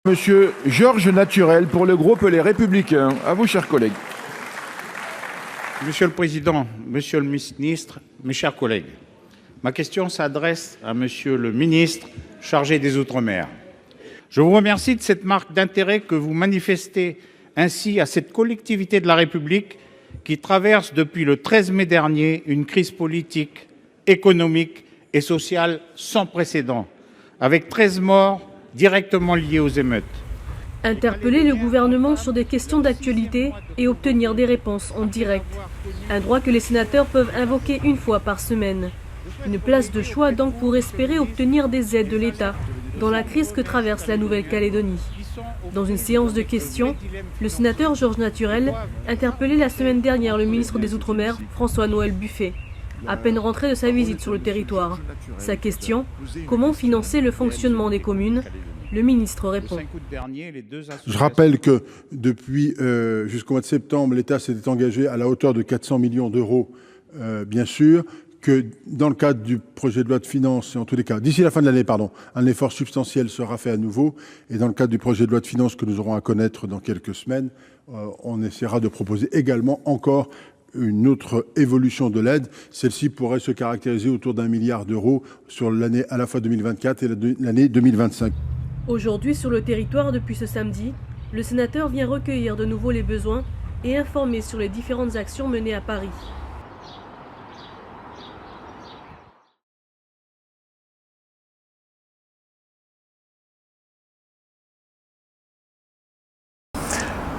Monsieur Georges Naturel pour le groupe Les Républicains. À vous, chers collègues. Monsieur le Président, Monsieur le Ministre, mes chers collègues, ma question s'adresse à Monsieur le Ministre chargé des Outre-mer. Je vous remercie de cette marque d'intérêt que vous manifestez ainsi à cette collectivité de la République qui traverse depuis le 13 mai dernier une crise politique, économique et sociale sans précédent, avec 13 morts directement liés aux émeutes. Interpeller le gouvernement sur des questions d'actualité et obtenir des réponses en direct. Un droit que les sénateurs peuvent invoquer une fois par semaine. Une place de choix donc pour espérer obtenir des aides de l'État dans la crise que traverse la Nouvelle-Calédonie. Dans une séance de questions, le sénateur Georges Naturel interpellait la semaine dernière le ministre des Outre-mer, François-Noël Buffet, à peine rentré de sa visite sur le territoire. Sa question, comment financer le fonctionnement des communes? Le ministre répond. Je rappelle que depuis jusqu'au mois de septembre, l'État s'était engagé à la hauteur de 400 millions d'euros, bien sûr, que dans le cadre du projet de loi de finances, et en tous les cas, d'ici la fin de l'année, un effort substantiel sera fait à nouveau. Et dans le cadre du projet de loi de finances que nous aurons à connaître dans quelques semaines, on essaiera de proposer également encore une autre évolution de l'aide. Celle-ci pourrait se caractériser autour d'1 milliard d'euros sur l'année à la fois 2024 et l'année 2025. Aujourd'hui, sur le territoire, depuis ce samedi, le sénateur vient recueillir de nouveau les besoins et informer sur les différentes actions menées à Paris.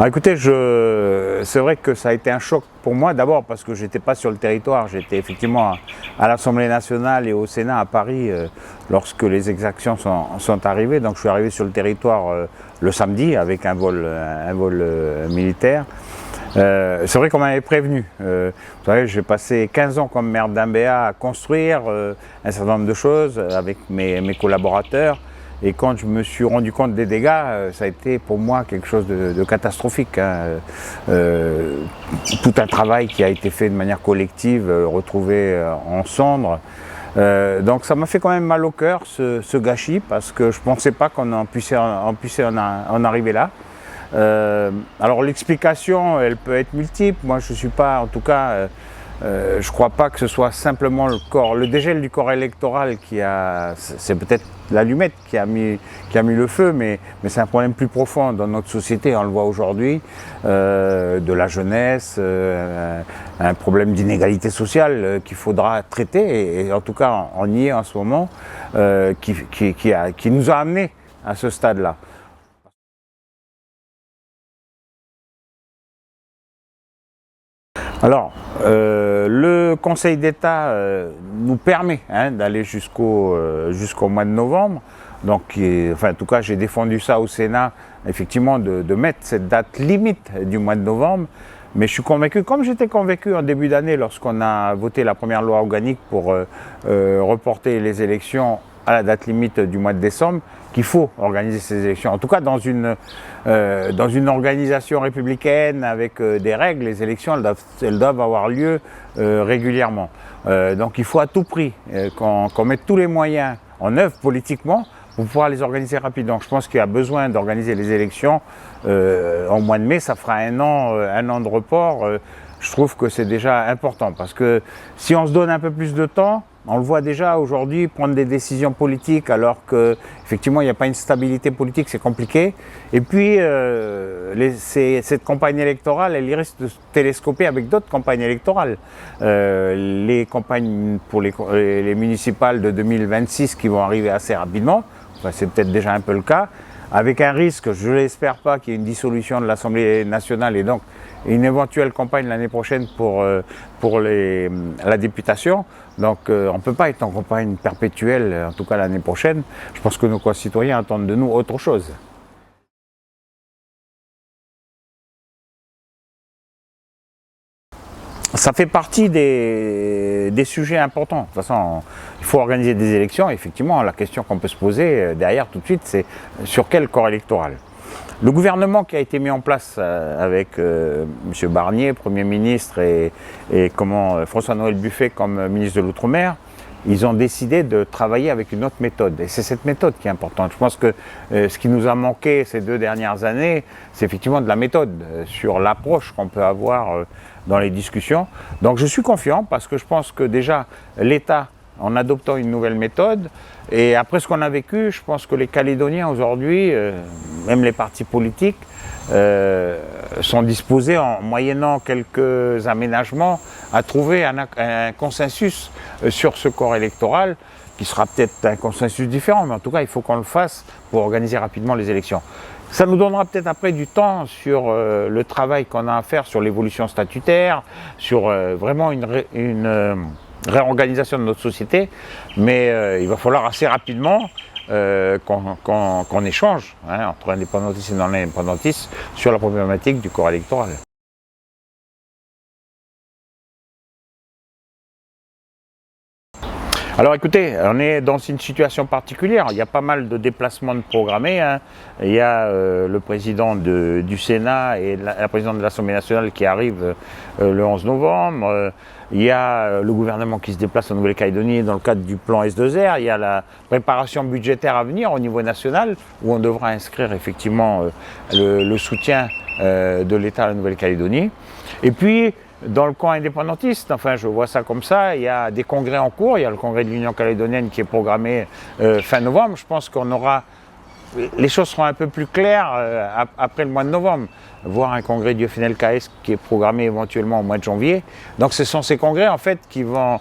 Écoutez, c'est vrai que ça a été un choc pour moi, d'abord parce que je n'étais pas sur le territoire, j'étais effectivement à l'Assemblée nationale et au Sénat à Paris lorsque les exactions sont arrivées. Donc je suis arrivé sur le territoire le samedi avec un vol militaire. C'est vrai qu'on m'avait prévenu. Vous savez, j'ai passé 15 ans comme maire d'Ambéa à construire un certain nombre de choses avec mes collaborateurs. Et quand je me suis rendu compte des dégâts, ça a été pour moi quelque chose de catastrophique. Tout un travail qui a été fait de manière collective, retrouvé en cendres. Donc ça m'a fait quand même mal au cœur ce gâchis, parce que je ne pensais pas qu'on puisse en arriver là. Alors l'explication, elle peut être multiple. Moi je ne suis pas, en tout cas, je ne crois pas que ce soit simplement le dégel du corps électoral c'est peut-être l'allumette qui a mis le feu, mais c'est un problème plus profond dans notre société, on le voit aujourd'hui, de la jeunesse, un problème d'inégalité sociale qu'il faudra traiter, et en tout cas on y est en ce moment, qui nous a amenés à ce stade-là. Alors, le Conseil d'État nous permet d'aller jusqu'au mois de novembre. Donc, en tout cas, j'ai défendu ça au Sénat, effectivement, de mettre cette date limite du mois de novembre. Mais je suis convaincu, comme j'étais convaincu en début d'année lorsqu'on a voté la première loi organique pour reporter les élections à la date limite du mois de décembre, qu'il faut organiser ces élections. En tout cas, dans une organisation républicaine avec des règles, les élections, elles doivent avoir lieu régulièrement. Donc il faut à tout prix qu'on mette tous les moyens en œuvre politiquement pour pouvoir les organiser rapidement. Je pense qu'il y a besoin d'organiser les élections en mois de mai. Ça fera un an de report. Je trouve que c'est déjà important, parce que si on se donne un peu plus de temps, on le voit déjà aujourd'hui, prendre des décisions politiques alors qu'effectivement il n'y a pas une stabilité politique, c'est compliqué. Et puis cette campagne électorale, elle risque de se télescoper avec d'autres campagnes électorales. Les campagnes pour les municipales de 2026 qui vont arriver assez rapidement, enfin, c'est peut-être déjà un peu le cas, avec un risque, je ne l'espère pas, qu'il y ait une dissolution de l'Assemblée nationale et donc une éventuelle campagne l'année prochaine pour la députation. Donc on ne peut pas être en campagne perpétuelle, en tout cas l'année prochaine. Je pense que nos concitoyens attendent de nous autre chose. Ça fait partie des sujets importants. De toute façon, il faut organiser des élections. Effectivement, la question qu'on peut se poser derrière tout de suite, c'est sur quel corps électoral. Le gouvernement qui a été mis en place avec M. Barnier, Premier ministre, et François-Noël Buffet comme ministre de l'Outre-mer, ils ont décidé de travailler avec une autre méthode. Et c'est cette méthode qui est importante. Je pense que ce qui nous a manqué ces 2 dernières années, c'est effectivement de la méthode, sur l'approche qu'on peut avoir dans les discussions. Donc je suis confiant parce que je pense que déjà l'État, en adoptant une nouvelle méthode, et après ce qu'on a vécu, je pense que les Calédoniens aujourd'hui, même les partis politiques, sont disposés, en moyennant quelques aménagements, à trouver un consensus sur ce corps électoral, qui sera peut-être un consensus différent, mais en tout cas il faut qu'on le fasse pour organiser rapidement les élections. Ça nous donnera peut-être après du temps sur le travail qu'on a à faire sur l'évolution statutaire, sur vraiment une réorganisation de notre société, mais il va falloir assez rapidement qu'on échange entre indépendantistes et non-indépendantistes sur la problématique du corps électoral. Alors écoutez, on est dans une situation particulière, il y a pas mal de déplacements de programmés, Il y a le président du Sénat et la présidente de l'Assemblée nationale qui arrivent le 11 novembre, il y a le gouvernement qui se déplace en Nouvelle-Calédonie dans le cadre du plan S2R, il y a la préparation budgétaire à venir au niveau national où on devra inscrire effectivement le soutien de l'État à la Nouvelle-Calédonie. Et puis, dans le camp indépendantiste, enfin je vois ça comme ça, il y a des congrès en cours, il y a le congrès de l'Union calédonienne qui est programmé fin novembre. Je pense qu'on aura, les choses seront un peu plus claires après le mois de novembre, voire un congrès du FNLKS qui est programmé éventuellement au mois de janvier. Donc ce sont ces congrès en fait qui vont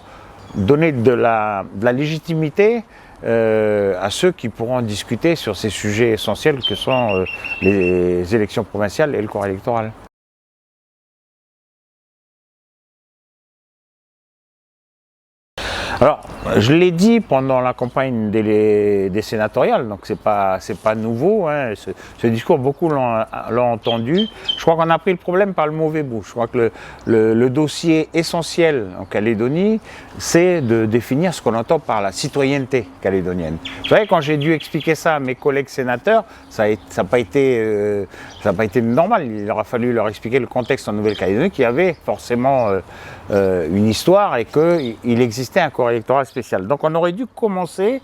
donner de la légitimité à ceux qui pourront discuter sur ces sujets essentiels que sont les élections provinciales et le corps électoral. Alors, je l'ai dit pendant la campagne des sénatoriales, donc c'est pas nouveau, ce discours, beaucoup l'ont entendu. Je crois qu'on a pris le problème par le mauvais bout. Je crois que le dossier essentiel en Calédonie, c'est de définir ce qu'on entend par la citoyenneté calédonienne. Vous savez, quand j'ai dû expliquer ça à mes collègues sénateurs, ça n'a pas été normal. Il aura fallu leur expliquer le contexte en Nouvelle-Calédonie, qui avait forcément une histoire et qu'il existait un corps électoral spécial. Donc on aurait dû commencer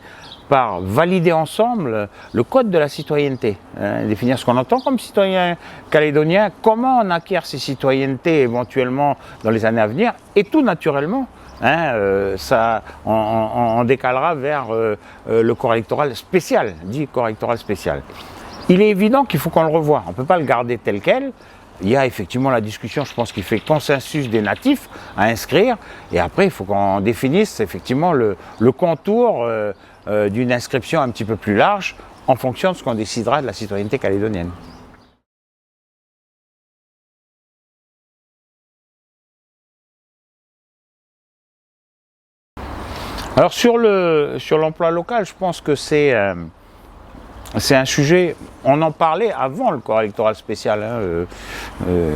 par valider ensemble le code de la citoyenneté, définir ce qu'on entend comme citoyen calédonien, comment on acquiert ces citoyennetés éventuellement dans les années à venir, et tout naturellement, on décalera vers le corps électoral spécial, dit corps électoral spécial. Il est évident qu'il faut qu'on le revoie, on ne peut pas le garder tel quel. Il y a effectivement la discussion, je pense, qui fait consensus des natifs à inscrire. Et après, il faut qu'on définisse effectivement le contour d'une inscription un petit peu plus large en fonction de ce qu'on décidera de la citoyenneté calédonienne. Alors sur l'emploi local, je pense que c'est un sujet, on en parlait avant le corps électoral spécial.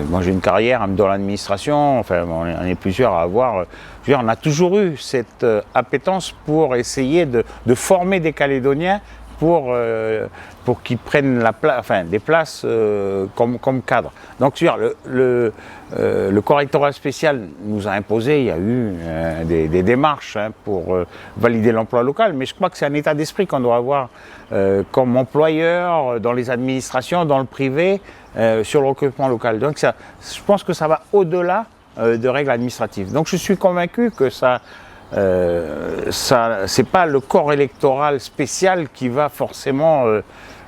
Moi j'ai une carrière dans l'administration, enfin on est plusieurs à avoir. Je veux dire, on a toujours eu cette appétence pour essayer de former des Calédoniens pour qu'ils prennent des places comme cadres. Donc je veux dire, le corps électoral spécial nous a imposé, il y a eu des démarches pour valider l'emploi local, mais je crois que c'est un état d'esprit qu'on doit avoir comme employeur, dans les administrations, dans le privé, sur le recrutement local. Donc je pense que ça va au-delà de règles administratives. Donc je suis convaincu que c'est pas le corps électoral spécial qui va forcément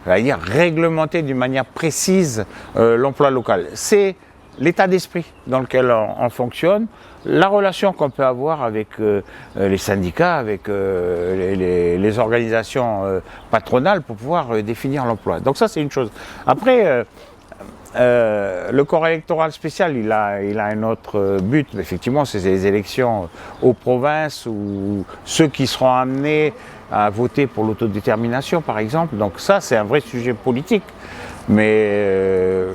réglementer d'une manière précise l'emploi local. C'est l'état d'esprit dans lequel on fonctionne, la relation qu'on peut avoir avec les syndicats, avec les organisations patronales pour pouvoir définir l'emploi. Donc ça c'est une chose. Après, le corps électoral spécial, il a un autre but, effectivement, c'est les élections aux provinces ou ceux qui seront amenés à voter pour l'autodétermination, par exemple. Donc ça, c'est un vrai sujet politique. Mais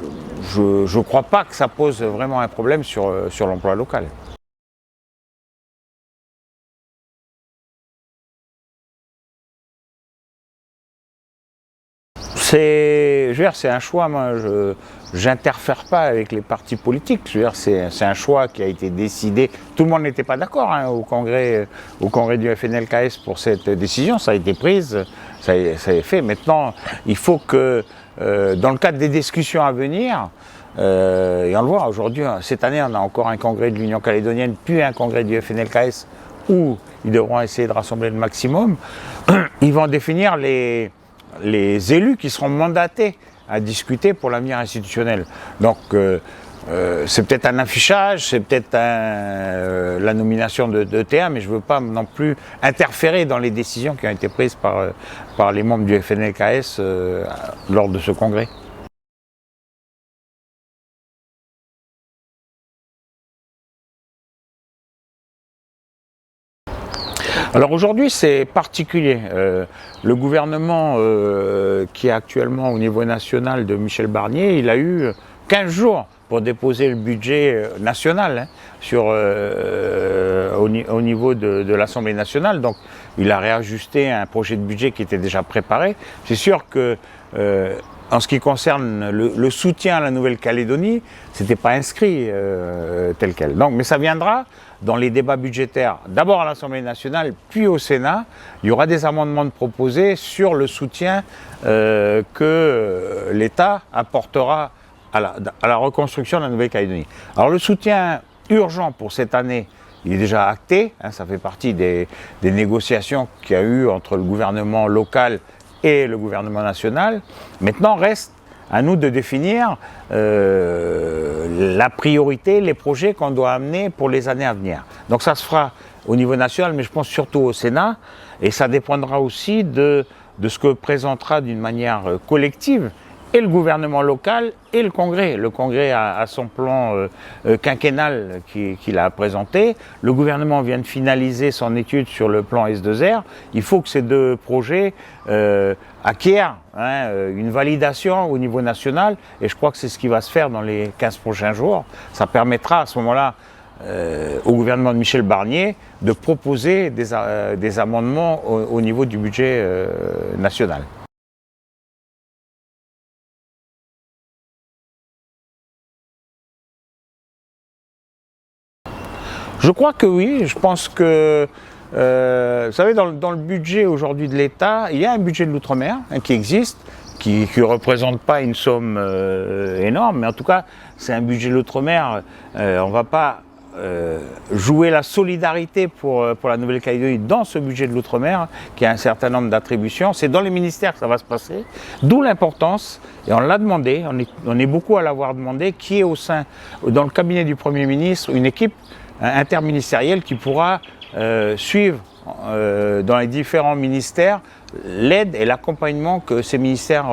je ne crois pas que ça pose vraiment un problème sur l'emploi local. dire, c'est un choix, moi, j'interfère pas avec les partis politiques. Je veux dire, c'est un choix qui a été décidé. Tout le monde n'était pas d'accord hein, au congrès du FNLKS pour cette décision. Ça a été prise, ça est fait. Maintenant, il faut que, dans le cadre des discussions à venir, et on le voit aujourd'hui, cette année, on a encore un congrès de l'Union calédonienne, puis un congrès du FNLKS, où ils devront essayer de rassembler le maximum. Ils vont définir les élus qui seront mandatés à discuter pour l'avenir institutionnel. Donc c'est peut-être un affichage, c'est peut-être la nomination de TA, mais je ne veux pas non plus interférer dans les décisions qui ont été prises par les membres du FNLKS lors de ce congrès. Alors aujourd'hui c'est particulier. Le gouvernement qui est actuellement au niveau national de Michel Barnier, il a eu 15 jours pour déposer le budget national au niveau de l'Assemblée nationale. Donc il a réajusté un projet de budget qui était déjà préparé. C'est sûr que en ce qui concerne le soutien à la Nouvelle-Calédonie, ce n'était pas inscrit tel quel. Donc, mais ça viendra dans les débats budgétaires, d'abord à l'Assemblée nationale, puis au Sénat. Il y aura des amendements proposés sur le soutien que l'État apportera à la reconstruction de la Nouvelle-Calédonie. Alors le soutien urgent pour cette année, il est déjà acté, hein, ça fait partie des négociations qu'il y a eu entre le gouvernement local et le gouvernement national. Maintenant, reste à nous de définir la priorité, les projets qu'on doit amener pour les années à venir. Donc ça se fera au niveau national, mais je pense surtout au Sénat, et ça dépendra aussi de ce que présentera d'une manière collective et le gouvernement local et le Congrès. Le Congrès a son plan quinquennal qu'il a présenté. Le gouvernement vient de finaliser son étude sur le plan S2R. Il faut que ces deux projets acquièrent une validation au niveau national, et je crois que c'est ce qui va se faire dans les 15 prochains jours. Ça permettra à ce moment-là au gouvernement de Michel Barnier de proposer des amendements au niveau du budget national. Je crois que oui, je pense que, vous savez, dans le budget aujourd'hui de l'État, il y a un budget de l'outre-mer qui existe, qui ne représente pas une somme énorme, mais en tout cas, c'est un budget de l'outre-mer. On ne va pas jouer la solidarité pour la Nouvelle-Calédonie dans ce budget de l'outre-mer, qui a un certain nombre d'attributions. C'est dans les ministères que ça va se passer, d'où l'importance, et on l'a demandé, on est beaucoup à l'avoir demandé, qui est dans le cabinet du Premier ministre, une équipe interministérielle qui pourra suivre dans les différents ministères l'aide et l'accompagnement que ces ministères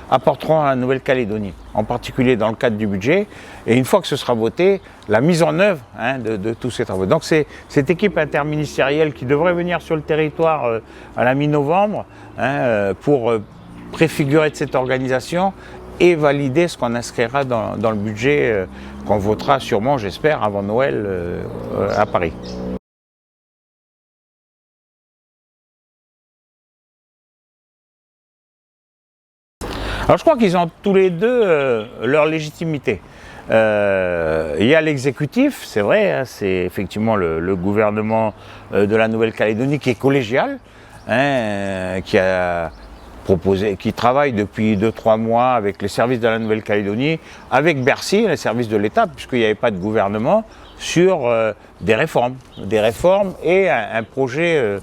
apporteront à la Nouvelle-Calédonie, en particulier dans le cadre du budget, et une fois que ce sera voté, la mise en œuvre de tous ces travaux. Donc c'est cette équipe interministérielle qui devrait venir sur le territoire à la mi-novembre pour préfigurer de cette organisation et valider ce qu'on inscrira dans le budget qu'on votera sûrement, j'espère, avant Noël à Paris. Alors je crois qu'ils ont tous les deux leur légitimité. Il y a l'exécutif, c'est vrai, hein, c'est effectivement le gouvernement de la Nouvelle-Calédonie qui est collégial, qui travaille depuis 2-3 mois avec les services de la Nouvelle-Calédonie, avec Bercy, les services de l'État, puisqu'il n'y avait pas de gouvernement, sur des réformes et un projet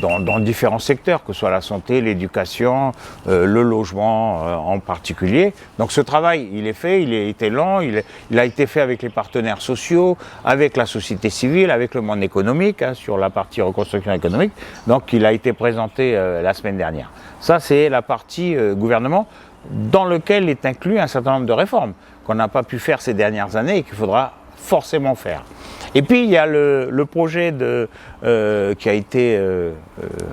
dans différents secteurs, que ce soit la santé, l'éducation, le logement en particulier. Donc ce travail, il est fait, il a été lent, il a été fait avec les partenaires sociaux, avec la société civile, avec le monde économique, sur la partie reconstruction économique. Donc il a été présenté la semaine dernière. Ça, c'est la partie gouvernement, dans lequel est inclus un certain nombre de réformes qu'on n'a pas pu faire ces dernières années et qu'il faudra forcément faire. Et puis il y a le projet qui a été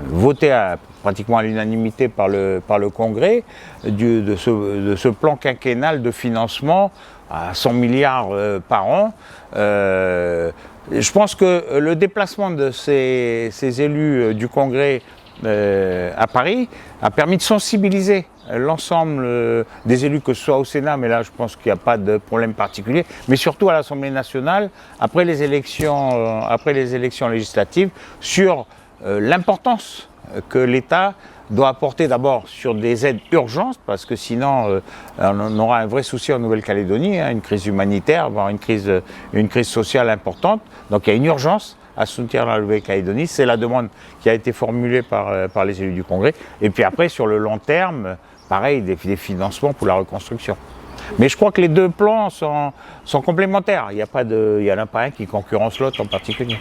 voté pratiquement à l'unanimité par le Congrès de ce plan quinquennal de financement à 100 milliards par an. Je pense que le déplacement de ces élus du Congrès à Paris a permis de sensibiliser l'ensemble des élus, que ce soit au Sénat, mais là je pense qu'il n'y a pas de problème particulier, mais surtout à l'Assemblée nationale, après les élections législatives, sur l'importance que l'État doit apporter d'abord sur des aides urgentes, parce que sinon on aura un vrai souci en Nouvelle-Calédonie, une crise humanitaire, voire une crise sociale importante. Donc il y a une urgence à soutenir la Nouvelle-Calédonie. C'est la demande qui a été formulée par les élus du Congrès. Et puis après, sur le long terme, pareil, des financements pour la reconstruction. Mais je crois que les deux plans sont complémentaires. Il n'y en a pas un qui concurrence l'autre en particulier.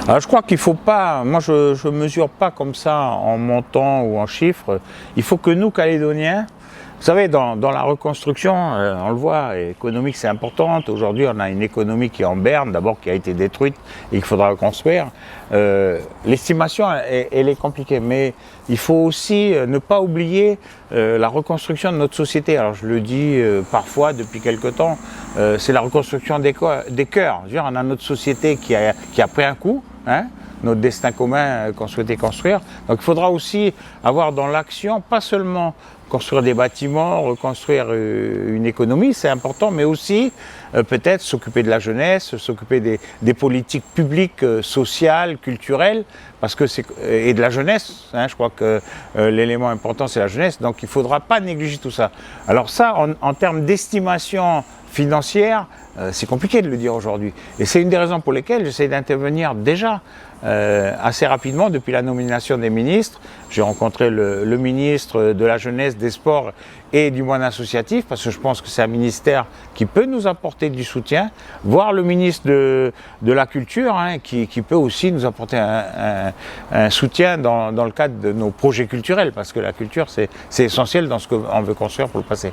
Alors je crois qu'il ne faut pas, moi je ne mesure pas comme ça en montant ou en chiffres. Il faut que nous, Calédoniens, vous savez, dans la reconstruction, on le voit, économique c'est important. Aujourd'hui, on a une économie qui est en berne, d'abord qui a été détruite et qu'il faudra reconstruire. L'estimation, elle est compliquée, mais il faut aussi ne pas oublier la reconstruction de notre société. Alors je le dis parfois depuis quelque temps, c'est la reconstruction des cœurs. Je veux dire, on a notre société qui a pris un coup, hein, notre destin commun qu'on souhaitait construire. Donc il faudra aussi avoir dans l'action, pas seulement construire des bâtiments, reconstruire une économie, c'est important, mais aussi peut-être s'occuper de la jeunesse, s'occuper des politiques publiques, sociales, culturelles, parce que et de la jeunesse, hein, je crois que l'élément important c'est la jeunesse, donc il ne faudra pas négliger tout ça. Alors ça, en termes d'estimation financière, c'est compliqué de le dire aujourd'hui. Et c'est une des raisons pour lesquelles j'essaie d'intervenir déjà assez rapidement depuis la nomination des ministres. J'ai rencontré le ministre de la Jeunesse, des Sports et du monde associatif, parce que je pense que c'est un ministère qui peut nous apporter du soutien, voire le ministre de la Culture, hein, qui peut aussi nous apporter un soutien dans le cadre de nos projets culturels, parce que la culture, c'est essentiel dans ce qu'on veut construire pour le passé.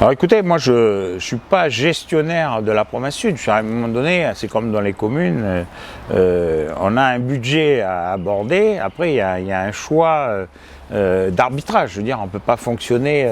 Alors écoutez, moi je ne suis pas gestionnaire de la province sud. À un moment donné, c'est comme dans les communes, on a un budget à aborder, après il y a un choix d'arbitrage. Je veux dire, on ne peut pas fonctionner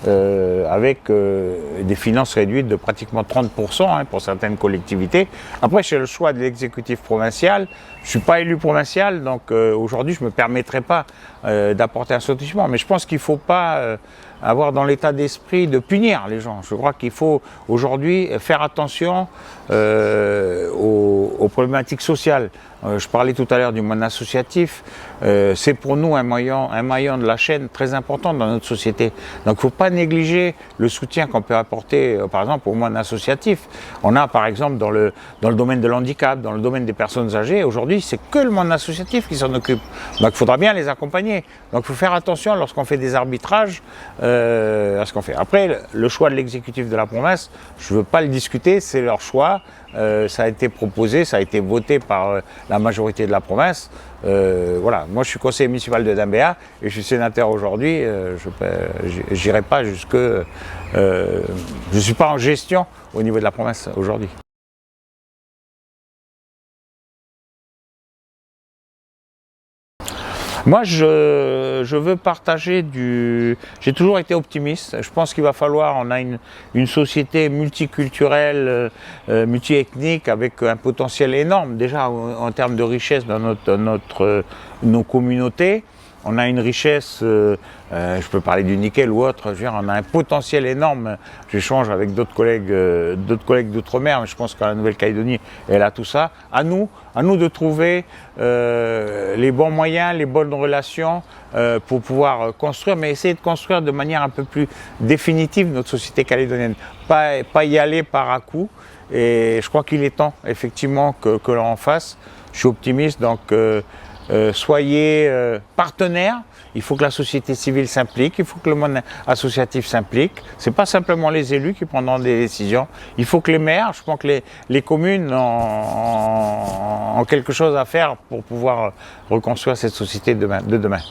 avec des finances réduites de pratiquement 30% hein, pour certaines collectivités. Après, c'est le choix de l'exécutif provincial. Je ne suis pas élu provincial, donc aujourd'hui je ne me permettrai pas d'apporter un soutien. Mais je pense qu'il ne faut pas avoir dans l'état d'esprit de punir les gens. Je crois qu'il faut aujourd'hui faire attention aux problématiques sociales. Je parlais tout à l'heure du monde associatif. C'est pour nous un maillon de la chaîne très important dans notre société. Donc il ne faut pas négliger le soutien qu'on peut apporter, par exemple, au monde associatif. On a, par exemple, dans le domaine de l'handicap, dans le domaine des personnes âgées, aujourd'hui, c'est que le monde associatif qui s'en occupe. Donc il faudra bien les accompagner. Donc il faut faire attention lorsqu'on fait des arbitrages à ce qu'on fait. Après, le choix de l'exécutif de la province, je ne veux pas le discuter, c'est leur choix. Ça a été proposé, ça a été voté par la majorité de la province. Voilà, moi je suis conseiller municipal de Dambéa et je suis sénateur aujourd'hui. Je n'irai pas jusque. Je ne suis pas en gestion au niveau de la province aujourd'hui. Moi, je veux partager J'ai toujours été optimiste. Je pense qu'il va falloir... On a une société multiculturelle, multiethnique, avec un potentiel énorme, déjà en termes de richesse dans nos communautés. On a une richesse, je peux parler du nickel ou autre, je veux dire, on a un potentiel énorme. J'échange avec d'autres collègues d'outre-mer, mais je pense que la Nouvelle-Calédonie, elle a tout ça. À nous de trouver les bons moyens, les bonnes relations pour pouvoir construire, mais essayer de construire de manière un peu plus définitive notre société calédonienne. Pas y aller par à-coups. Et je crois qu'il est temps, effectivement, que l'on en fasse. Je suis optimiste, donc... soyez partenaires, il faut que la société civile s'implique, il faut que le monde associatif s'implique. Ce n'est pas simplement les élus qui prendront des décisions, il faut que les maires, je pense que les communes ont quelque chose à faire pour pouvoir reconstruire cette société de demain.